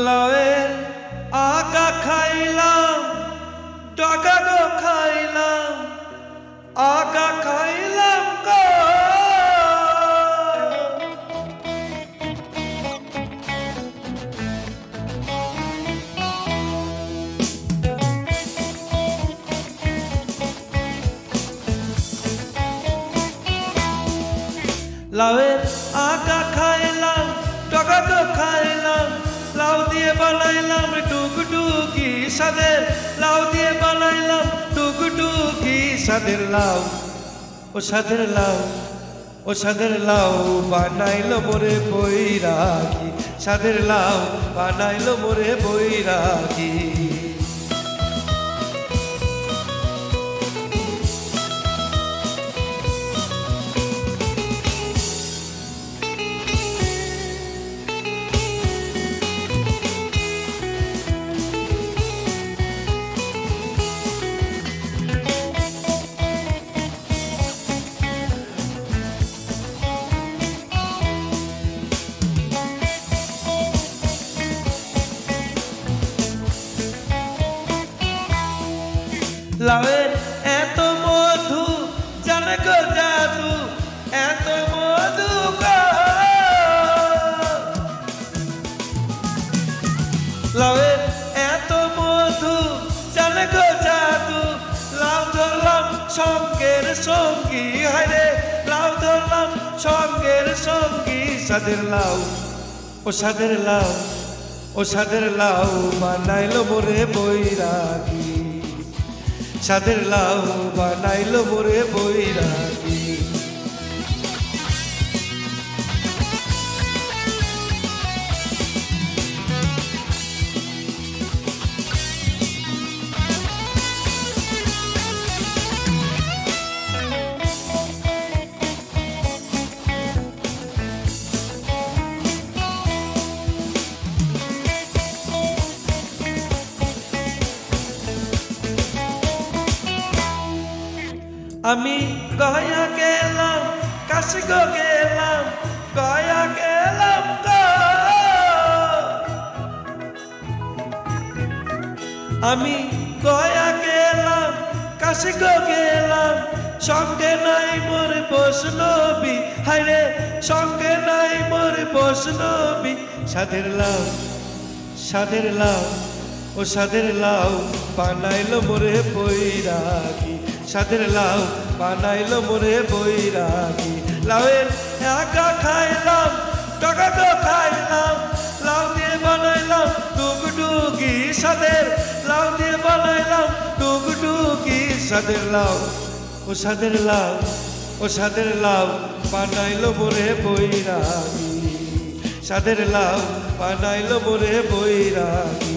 লাউয়ের আঁকা খাইলাম, ডাকা গো খাইলাম, আঁকা খাইলাম গো। লাউয়ের আঁকা খাইলাম, ডাকা গো খাইলাম, লাউ দিয়ে বানাইলাম টুকটুকি সাদের, লাউ দিয়ে বানাইলাম টুকটুকি সাদের লাউ। ও সাদের লাউ, ও সাদের লাউ বানাইলো মোরে বৈরাগী, সাদের লাউ বানাইলো মোরে বৈরাগী। লাউয়ের এত মধু জানে গো জাদু, এত মধু গো। লাউয়ের এত মধু জানে গো জাদু, লাউ ধরলাম সঙ্গের সঙ্গী, হায়রে লাউ ধরলাম সঙ্গের সঙ্গী। সাদের লাউ, ও সাদের লাউ, ও সাদের লাউ বানাইলো মোরে বৈরাগী, সাদের লাউ বানাইলো মোরে বৈরাগী। আমি গয়া গেলাম, কাশি গো গেলাম, গয়া গেলাম গো। আমি গয়া গেলাম, কাশি গো গেলাম, সঙ্গে নাই মোর বৈষ্ণবী, হায়রে সঙ্গে নাই মোর বৈষ্ণবী। সাদের লাউ, সাদের লাউ, ও সাদের লাউ বানাইলো মোরে বৈরাগী, সাদের লাউ বানাইলো মোরে বৈরাগী। লাউয়ের আঁকা খাইলাম, ডাকা গো খাইলাম, লাউ দিয়ে বানাইলাম টুকটুকি সাদের, লাউ দিয়ে বানাইলাম টুকটুকি সাদের লাউ। ও সাদের লাউ, ও সাদের লাউ বানাইলো মোরে বৈরাগী, সাদের লাউ বানাইলো মোরে বৈরাগী।